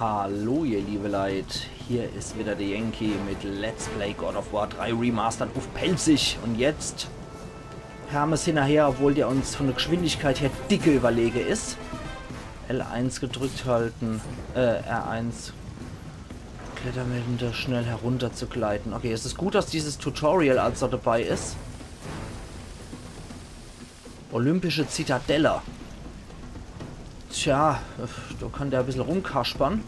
Hallo ihr liebe Leid, hier ist wieder der Yankee mit Let's Play God of War 3 Remastered auf Pelzig. Und jetzt Hermes hinterher, obwohl der uns von der Geschwindigkeit her dicke überlege ist. L1 gedrückt halten, R1 Klettermittel schnell herunter zu gleiten. Okay, es ist gut, dass dieses Tutorial also dabei ist. Olympische Zitadelle. Tja, da kann der ein bisschen rumkaspern.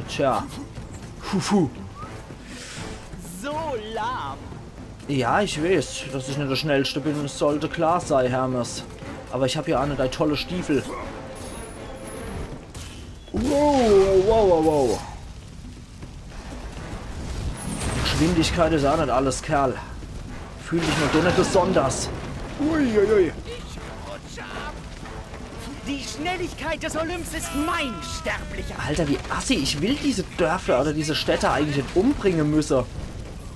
Tja. Huhu. So lahm. Ja, ich weiß, dass ich nicht der Schnellste bin. Es sollte klar sein, Hermes. Aber ich habe ja auch nicht tolle Stiefel. Wow, wow, wow, wow. Geschwindigkeit ist auch nicht alles, Kerl. Fühl dich nur doch nicht besonders. Uiuiui. Die Schnelligkeit des Olymps ist mein Sterblicher. Alter, wie assi. Ich will diese Dörfer oder diese Städte eigentlich nicht umbringen müssen.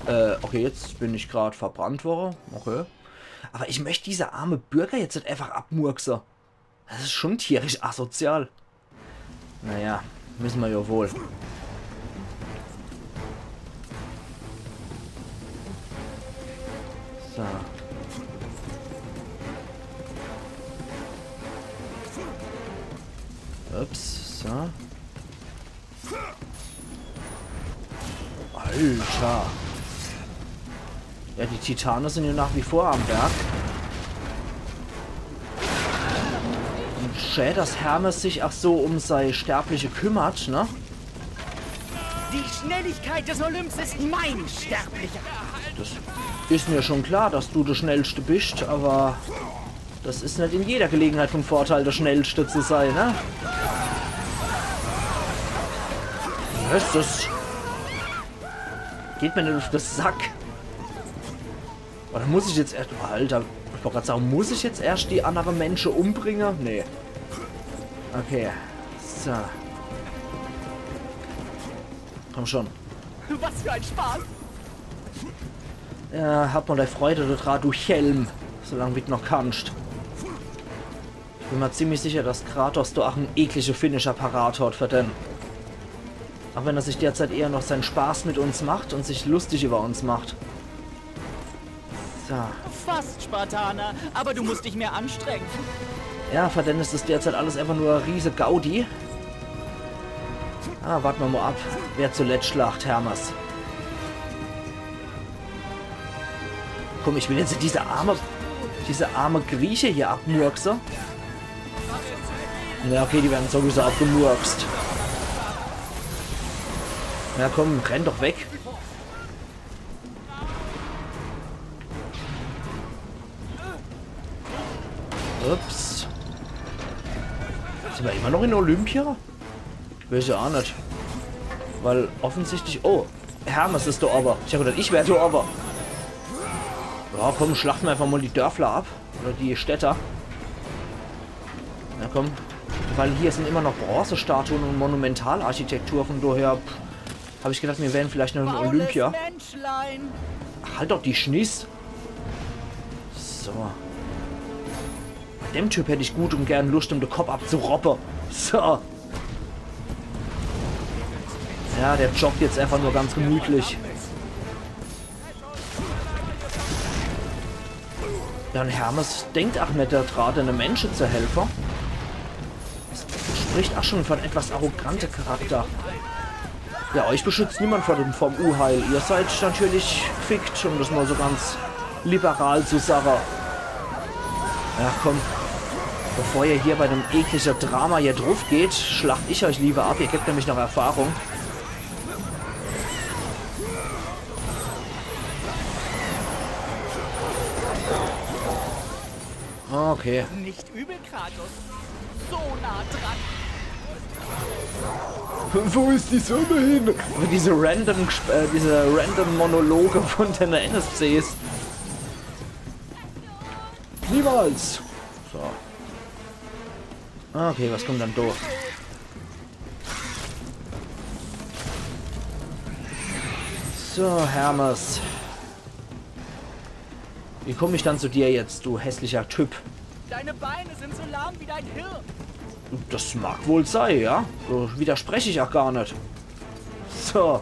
Okay, jetzt bin ich gerade verbrannt worden. Okay. Aber ich möchte diese arme Bürger jetzt nicht einfach abmurksen. Das ist schon tierisch asozial. Naja, müssen wir ja wohl. So. Ups, so. Alter. Ja, die Titanen sind ja nach wie vor am Berg. Und schön, dass Hermes sich auch so um seine Sterbliche kümmert, ne? Die Schnelligkeit des Olymps ist mein Sterblicher. Das ist mir schon klar, dass du der Schnellste bist, aber das ist nicht in jeder Gelegenheit von Vorteil, der Schnellste zu sein, ne? Was ist das? Geht mir nicht auf den Sack. Oder muss ich jetzt erst... Alter, ich wollte gerade sagen, muss ich jetzt erst die anderen Menschen umbringen? Nee. Okay. So. Komm schon. Was für ein Spaß. Ja, hab mal deine Freude daran, du Helm. Solange wie du noch kannst. Ich bin mir ziemlich sicher, dass Kratos da auch einen ekligen Finisher parat hat für den. Auch wenn er sich derzeit eher noch seinen Spaß mit uns macht und sich lustig über uns macht. So. Fast, Spartaner, aber du musst dich mehr anstrengen. Ja, für den ist das derzeit alles einfach nur eine riese Gaudi. Ah, warten wir mal ab, wer zuletzt schlacht, Hermes. Komm, ich will jetzt diese arme Grieche hier abmurksen. Ja, okay, die werden sowieso abgemurkst. Ja, komm, renn doch weg. Ups. Sind wir immer noch in Olympia? Weiß ja auch nicht. Weil offensichtlich... Oh, Hermes ist da aber. Ich habe gedacht, ich wäre da aber. Ja, komm, schlachten wir einfach mal die Dörfler ab. Oder die Städter. Ja, komm. Weil hier sind immer noch Bronzestatuen und Monumentalarchitektur. Von daher habe ich gedacht, wir wären vielleicht noch in Olympia. Ach, halt doch die Schniss. So. Bei dem Typ hätte ich gut und gern Lust, um den Kopf abzuroppen. So. Ja, der joggt jetzt einfach nur ganz gemütlich. Ja, und Hermes denkt auch nicht daran, einem Menschen zu helfen. Das spricht auch schon von etwas arrogantem Charakter. Ja, euch beschützt niemand vom Unheil. Ihr seid natürlich gefickt, um das mal so ganz liberal zu sagen. Ja, komm. Bevor ihr hier bei dem ekligen Drama hier drauf geht, schlacht ich euch lieber ab. Ihr gebt nämlich noch Erfahrung. Okay. Nicht übel, Kratos. So nah dran. Wo ist die Sonne hin? Diese random Monologe von den NSCs. Niemals. So. Okay, was kommt dann durch? So, Hermes. Wie komme ich dann zu dir jetzt, du hässlicher Typ? Deine Beine sind so lahm wie dein Hirn. Das mag wohl sein, ja. So widerspreche ich auch gar nicht. So.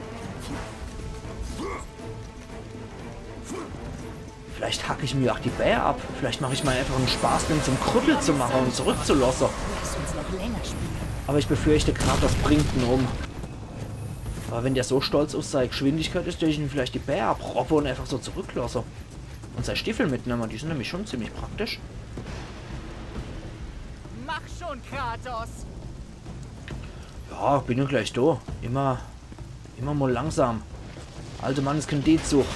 Vielleicht hacke ich mir auch die Bär ab. Vielleicht mache ich mal einfach einen Spaß, den zum Krüppel zu machen und zurückzulassen. Lass uns noch länger spielen. Aber ich befürchte, Kratos bringt ihn um. Aber wenn der so stolz auf seine Geschwindigkeit ist, dass ich ihn vielleicht die Bär abroppe und einfach so zurücklasse. Und seine Stiefel mitnehmen, die sind nämlich schon ziemlich praktisch. Mach schon, Kratos! Ja, bin ja gleich da. Immer mal langsam. Alte Mann ist kein D-Zug.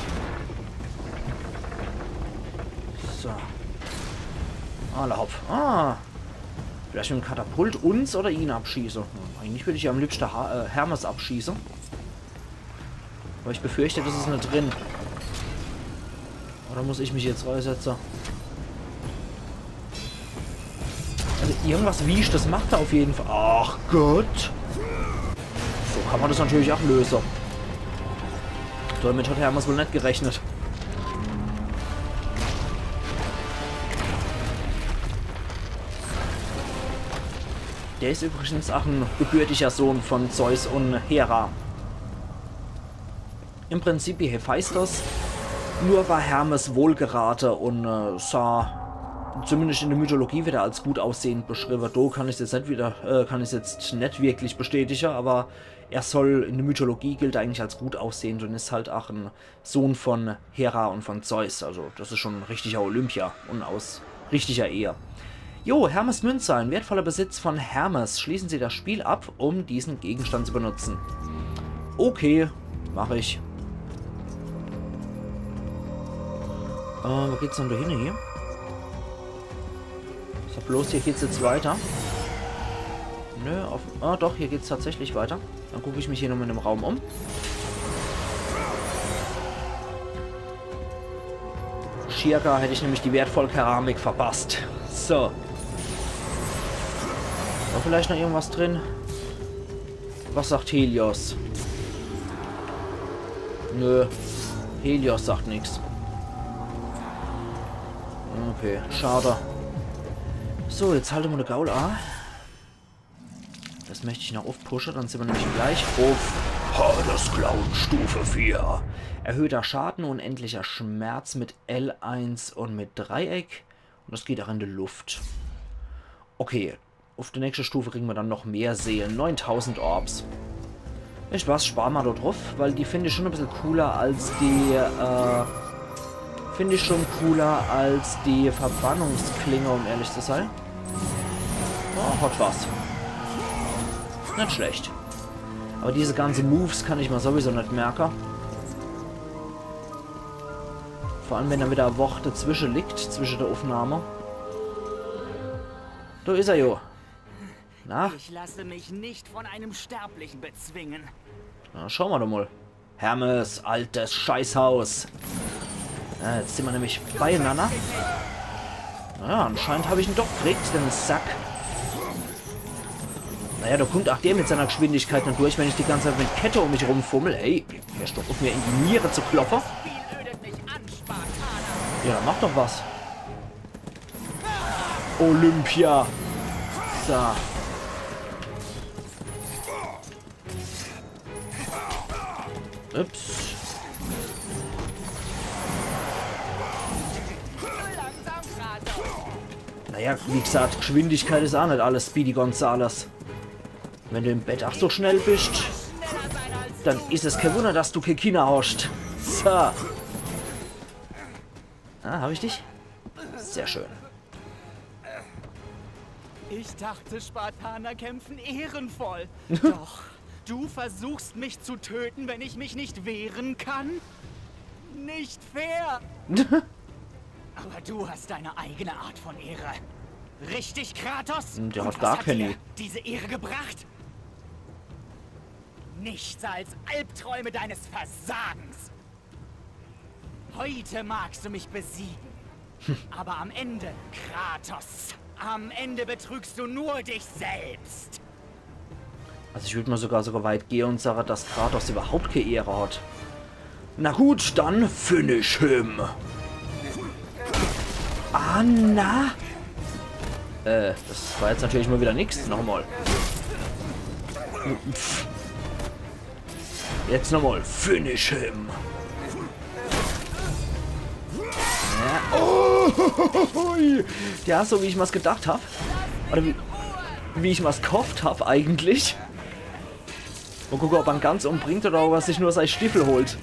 So. Alle Hopf. Ah. Vielleicht mit dem Katapult uns oder ihn abschießen. Eigentlich würde ich ja am liebsten Hermes abschießen. Aber ich befürchte, das ist nicht drin. Oder muss ich mich jetzt reinsetzen? Also irgendwas wie ich das macht er auf jeden Fall. Ach Gott. So kann man das natürlich auch lösen. Damit hat Hermes wohl nicht gerechnet. Der ist übrigens auch ein gebürtiger Sohn von Zeus und Hera. Im Prinzip wie Hephaistos. Nur war Hermes wohlgeraten und sah zumindest in der Mythologie wieder als gut aussehend beschrieben. Da kann ich es jetzt nicht wirklich bestätigen, aber er soll in der Mythologie gilt eigentlich als gut aussehend und ist halt auch ein Sohn von Hera und von Zeus. Also das ist schon ein richtiger Olympia und aus richtiger Ehe. Jo, Hermes Münze, ein wertvoller Besitz von Hermes. Schließen Sie das Spiel ab, um diesen Gegenstand zu benutzen. Okay, mache ich. Wo geht's denn da hin hier? So, bloß hier geht's jetzt weiter. Nö, auf... Ah, doch, hier geht's tatsächlich weiter. Dann gucke ich mich hier nochmal in dem Raum um. Schirka hätte ich nämlich die wertvolle Keramik verpasst. So. War vielleicht noch irgendwas drin? Was sagt Helios? Nö. Helios sagt nichts. Okay, schade. So, jetzt halten wir eine Gaul A. Das möchte ich noch aufpushen, dann sind wir nämlich gleich auf Hadesclown Stufe 4. Erhöhter Schaden, unendlicher Schmerz mit L1 und mit Dreieck. Und das geht auch in die Luft. Okay, auf der nächsten Stufe kriegen wir dann noch mehr Seelen. 9000 Orbs. Ich was, sparen wir da drauf, weil die finde ich schon ein bisschen cooler als die, Verbannungsklinge, um ehrlich zu sein. Oh, hat was. Nicht schlecht. Aber diese ganzen Moves kann ich mal sowieso nicht merken. Vor allem, wenn da wieder eine Woche dazwischen liegt, zwischen der Aufnahme. Da ist er jo. Na? Ich lasse mich nicht von einem Sterblichen bezwingen. Na, schauen wir doch mal. Hermes, altes Scheißhaus. Ja, jetzt sind wir nämlich beieinander. Naja, anscheinend habe ich ihn doch gekriegt, den Sack. Naja, da kommt auch der mit seiner Geschwindigkeit nicht durch, wenn ich die ganze Zeit mit Kette um mich rumfummel. Ey, der ist doch auf mir in die Niere zu klopfen. Ja, dann mach doch was. Olympia. So. Ups. Naja, wie gesagt, Geschwindigkeit ist auch nicht alles, Speedy Gonzales. Wenn du im Bett auch so schnell bist, dann ist es kein Wunder, dass du Kekina hast. So. Ah, habe ich dich? Sehr schön. Ich dachte, Spartaner kämpfen ehrenvoll. Doch, du versuchst mich zu töten, wenn ich mich nicht wehren kann? Nicht fair! Aber du hast deine eigene Art von Ehre. Richtig, Kratos? Der hat Und gar was keine. dir diese Ehre gebracht? Nichts als Albträume deines Versagens. Heute magst du mich besiegen. Aber am Ende, Kratos, am Ende betrügst du nur dich selbst. Also ich würde mal sogar weit gehen und sagen, dass Kratos überhaupt keine Ehre hat. Na gut, dann finish him. Ah, na? Das war jetzt natürlich mal wieder nichts. Nochmal. Jetzt nochmal. Finish him. Ja. Oh, ja, so wie ich mir's gedacht habe. Oder wie ich mir's gehofft habe eigentlich. Mal gucken, ob er ihn ganz umbringt oder ob er sich nur seinen Stiefel holt.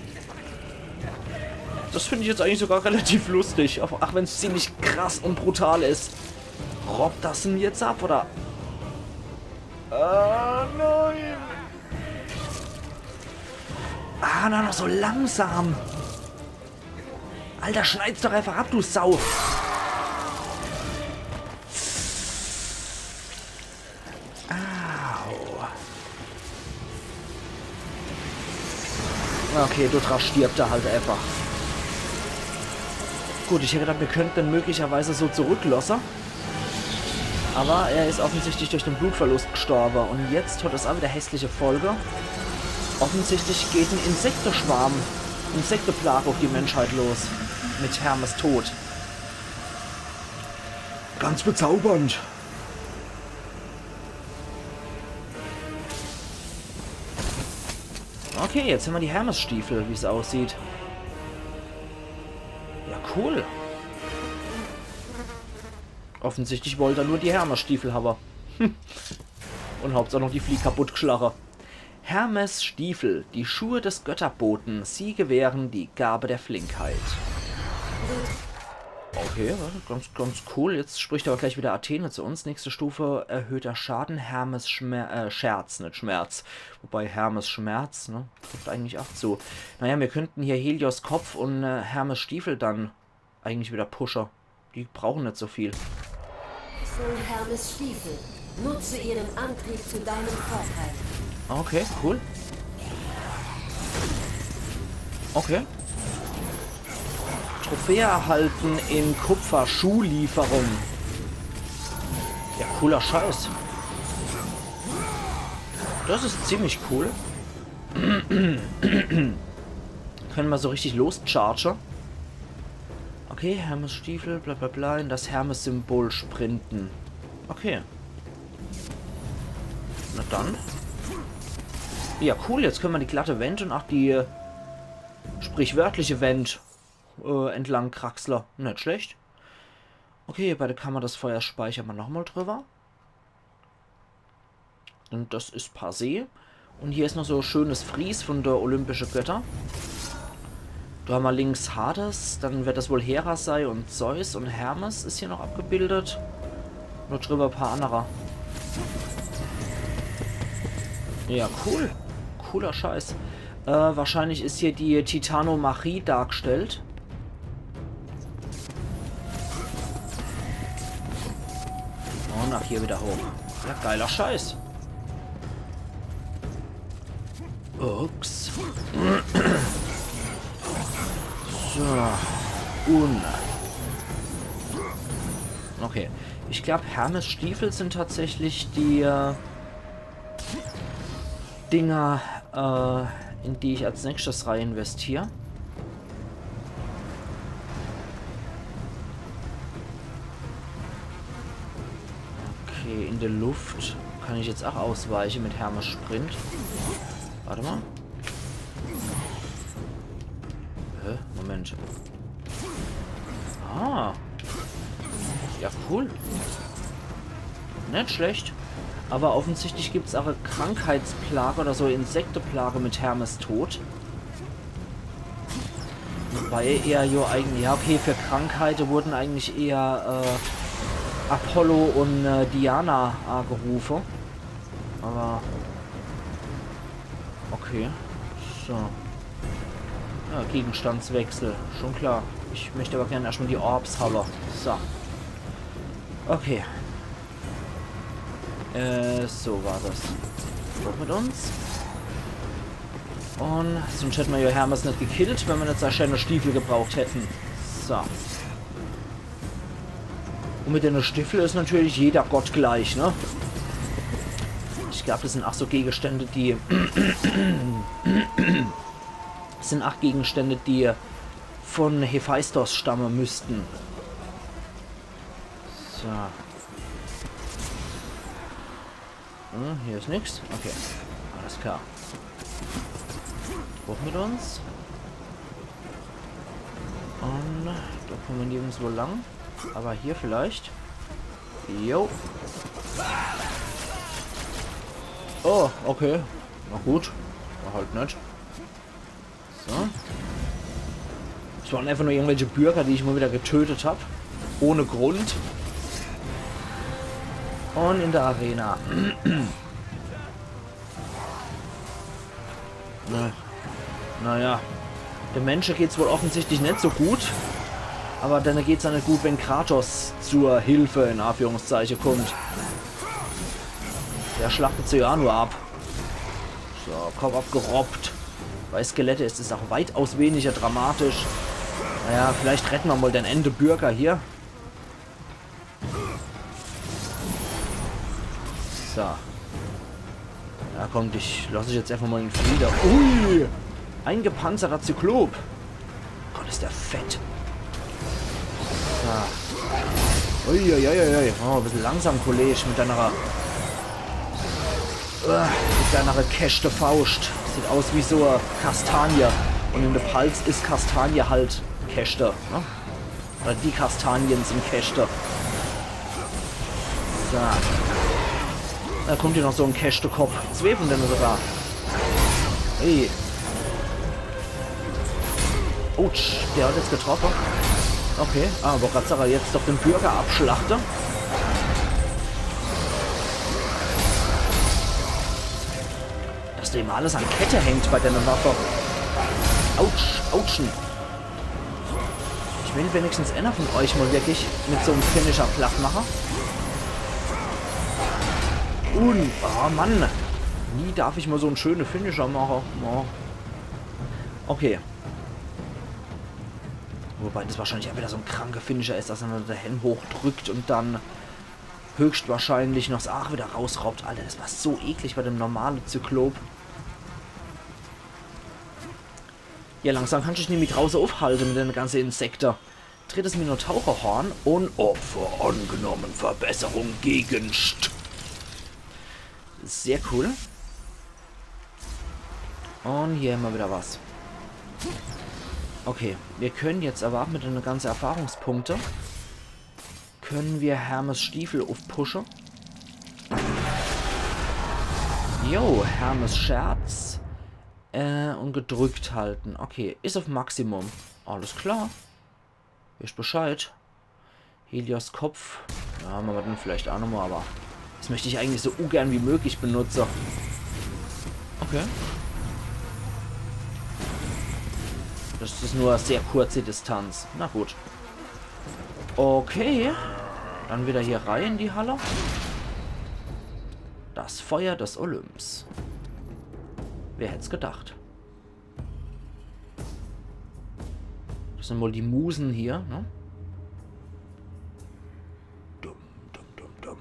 Das finde ich jetzt eigentlich sogar relativ lustig. Auch wenn es ziemlich krass und brutal ist. Robbt das ihn jetzt ab, oder? Nein. Ah, na, noch so langsam. Alter, schneid's doch einfach ab, du Sau. Okay, Dutra stirbt da halt einfach. Gut, ich hätte gedacht, wir könnten möglicherweise so zurücklassen. Aber er ist offensichtlich durch den Blutverlust gestorben. Und jetzt hat es auch wieder hässliche Folge. Offensichtlich geht ein Insektenschwarm, Insektenplage auf die Menschheit los. Mit Hermes Tod. Ganz bezaubernd. Okay, jetzt haben wir die Hermes-Stiefel, wie es aussieht. Ja, cool. Offensichtlich wollte er nur die Hermes-Stiefel haben. Und hauptsache noch die Flieh kaputt geschlagen. Hermes-Stiefel, die Schuhe des Götterboten. Sie gewähren die Gabe der Flinkheit. Okay, ganz cool. Jetzt spricht aber gleich wieder Athene zu uns. Nächste Stufe, erhöhter Schaden, Hermes Scherz, nicht Schmerz. Wobei Hermes Schmerz, ne, trifft eigentlich auch zu. Naja, wir könnten hier Helios Kopf und Hermes Stiefel dann eigentlich wieder pushen. Die brauchen nicht so viel. Sohn Hermes Stiefel, nutze ihren Antrieb zu deinem Vorteil. Okay, cool. Okay. Trophäe erhalten in Kupfer-Schuhlieferung. Ja, cooler Scheiß. Das ist ziemlich cool. Können wir so richtig loschargen. Okay, Hermes Stiefel, bla bla bla, in das Hermes-Symbol sprinten. Okay. Na dann. Ja, cool, jetzt können wir die glatte Wand und auch die sprichwörtliche Wand entlang Kraxler. Nicht schlecht. Okay, bei der Kammer des Feuers speichern wir nochmal drüber. Und das ist passé. Und hier ist noch so schönes Fries von der Olympische Götter. Da haben wir links Hades, dann wird das wohl Hera sein und Zeus und Hermes ist hier noch abgebildet. Nur drüber ein paar andere. Ja, cool. Cooler Scheiß. Wahrscheinlich ist hier die Titanomachie dargestellt. Und nach hier wieder hoch. Ja, geiler Scheiß. Ups. So. Und. Okay. Ich glaube, Hermes Stiefel sind tatsächlich die Dinger, in die ich als nächstes rein investiere. Okay, in der Luft kann ich jetzt auch ausweichen mit Hermes Sprint. Warte mal. Moment. Ah. Ja, cool. Nicht schlecht. Aber offensichtlich gibt es auch eine Krankheitsplage oder so Insektenplage mit Hermes Tod. Wobei er ja eigentlich... Ja, okay, für Krankheiten wurden eigentlich eher Apollo und Diana gerufen. Aber... Okay. So. Ja, Gegenstandswechsel. Schon klar. Ich möchte aber gerne erstmal die Orbs haben. So. Okay. So war das. Hoch mit uns. Und sonst hätten wir ja Hermes nicht gekillt, wenn wir nicht so schöne Stiefel gebraucht hätten. So. Und mit den Stiefel ist natürlich jeder Gott gleich, ne? Ich glaube, das sind auch so Gegenstände, die... sind 8 Gegenstände, die von Hephaistos stammen müssten. So. Hier ist nichts. Okay. Alles klar. Hoch mit uns. Und da kommen wir nirgendwo lang. Aber hier vielleicht. Jo. Oh, okay. Na gut. War halt nicht. So. Es waren einfach nur irgendwelche Bürger, die ich mal wieder getötet habe. Ohne Grund. Und in der Arena. Naja. Dem Menschen geht es wohl offensichtlich nicht so gut. Aber dann geht es ja nicht gut, wenn Kratos zur Hilfe in Anführungszeichen kommt. Der schlachtet sie ja nur ab. So, Kopf abgerobbt. Bei Skelette ist es auch weitaus weniger dramatisch. Naja, vielleicht retten wir mal den Ende Bürger hier. So. Ja, komm, dich lasse ich jetzt einfach mal in Frieden. Ui! Ein gepanzerter Zyklop. Gott, ist der fett. So. Uiuiuiui. Oh, ein bisschen langsam, Kollege, mit deiner gekäschte Faust. Sieht aus wie so eine Kastanie. Und in der Palz ist Kastanie halt Käste. Ne? Oder die Kastanien sind Käste. So. Da kommt hier noch so ein Käste-Kopf. Zwei von denen sogar. Hey. Autsch, der hat jetzt getroffen. Okay, aber Ratzacher jetzt doch den Bürger abschlachte. Dass dem alles an Kette hängt bei deiner Waffe. Autsch, autschen. Ich will wenigstens einer von euch mal wirklich mit so einem Finisher platt machen. Und, oh Mann. Nie darf ich mal so einen schönen Finisher machen. Oh. Okay. Wobei das wahrscheinlich auch wieder so ein kranker Finisher ist, dass er der Helm hochdrückt und dann höchstwahrscheinlich noch das Ach wieder rausraubt. Alter, das war so eklig bei dem normalen Zyklop. Ja, langsam kannst du dich nämlich draußen aufhalten mit den ganzen Insekten. Drittes Minotaurerhorn und Opfer angenommen. Verbesserung Gegenst. Sehr cool. Und hier haben wir wieder was. Okay, wir können jetzt aber mit den ganzen Erfahrungspunkte können wir Hermes Stiefel aufpushen. Jo, Hermes Scherz. Und gedrückt halten. Okay, ist auf Maximum. Alles klar. Ist Bescheid. Helios Kopf. Ja, haben wir dann vielleicht auch nochmal, aber das möchte ich eigentlich so ungern wie möglich benutzen. Okay. Das ist nur eine sehr kurze Distanz. Na gut. Okay. Dann wieder hier rein in die Halle. Das Feuer des Olymps. Wer hätte es gedacht? Das sind wohl die Musen hier, ne? Dumm, dumm, dumm,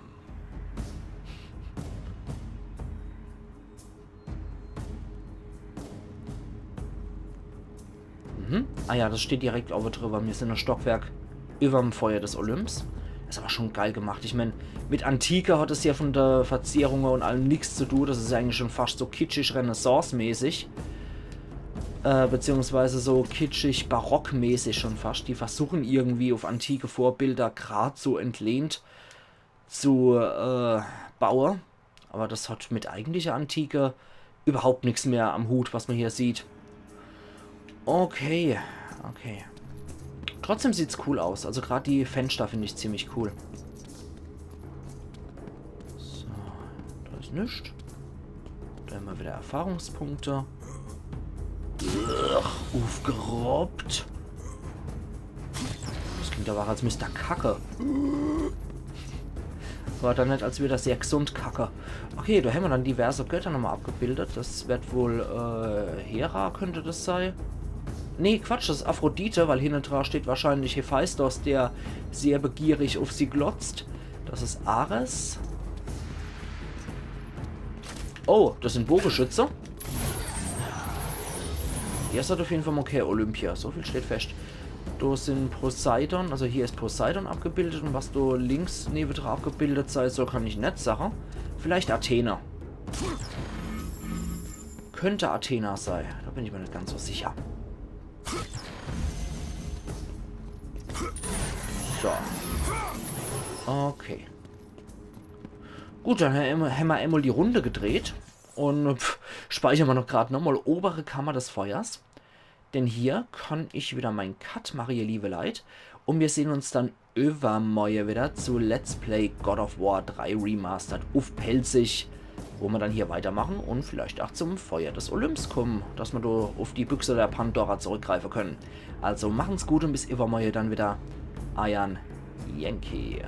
dumm. Ah ja, das steht direkt oben drüber. Wir sind ein Stockwerk über dem Feuer des Olymps. Das ist aber schon geil gemacht. Ich meine, mit Antike hat es ja von der Verzierung und allem nichts zu tun. Das ist eigentlich schon fast so kitschig Renaissance-mäßig. Beziehungsweise so kitschig barockmäßig schon fast. Die versuchen irgendwie auf antike Vorbilder gerade so entlehnt zu bauen. Aber das hat mit eigentlicher Antike überhaupt nichts mehr am Hut, was man hier sieht. Okay, okay. Trotzdem sieht es cool aus. Also gerade die Fenster finde ich ziemlich cool. So, da ist nichts. Da haben wir wieder Erfahrungspunkte. Aufgerobbt. Das klingt aber als Mr. Kacke. War dann nicht, als wäre das sehr gesund Kacke. Okay, da haben wir dann diverse Götter nochmal abgebildet. Das wird wohl Hera könnte das sein. Nee, Quatsch, das ist Aphrodite, weil hinten dran steht wahrscheinlich Hephaistos, der sehr begierig auf sie glotzt. Das ist Ares. Oh, das sind Bogenschütze. Hier ist auf jeden Fall okay, Olympia. So viel steht fest. Da sind Poseidon, also hier ist Poseidon abgebildet und was da links neben dran abgebildet sei, so kann ich nicht sagen. Vielleicht Athena. Könnte Athena sein. Da bin ich mir nicht ganz so sicher. So. Okay. Gut, dann haben wir einmal die Runde gedreht. Und speichern wir noch gerade nochmal obere Kammer des Feuers. Denn hier kann ich wieder meinen Cut machen, ihr liebe Leute. Und wir sehen uns dann übermorgen wieder zu Let's Play God of War 3 Remastered auf Pelzig. Wo wir dann hier weitermachen und vielleicht auch zum Feuer des Olymps kommen. Dass wir da auf die Büchse der Pandora zurückgreifen können. Also machen's gut und bis übermorgen dann wieder. Iron Yankee.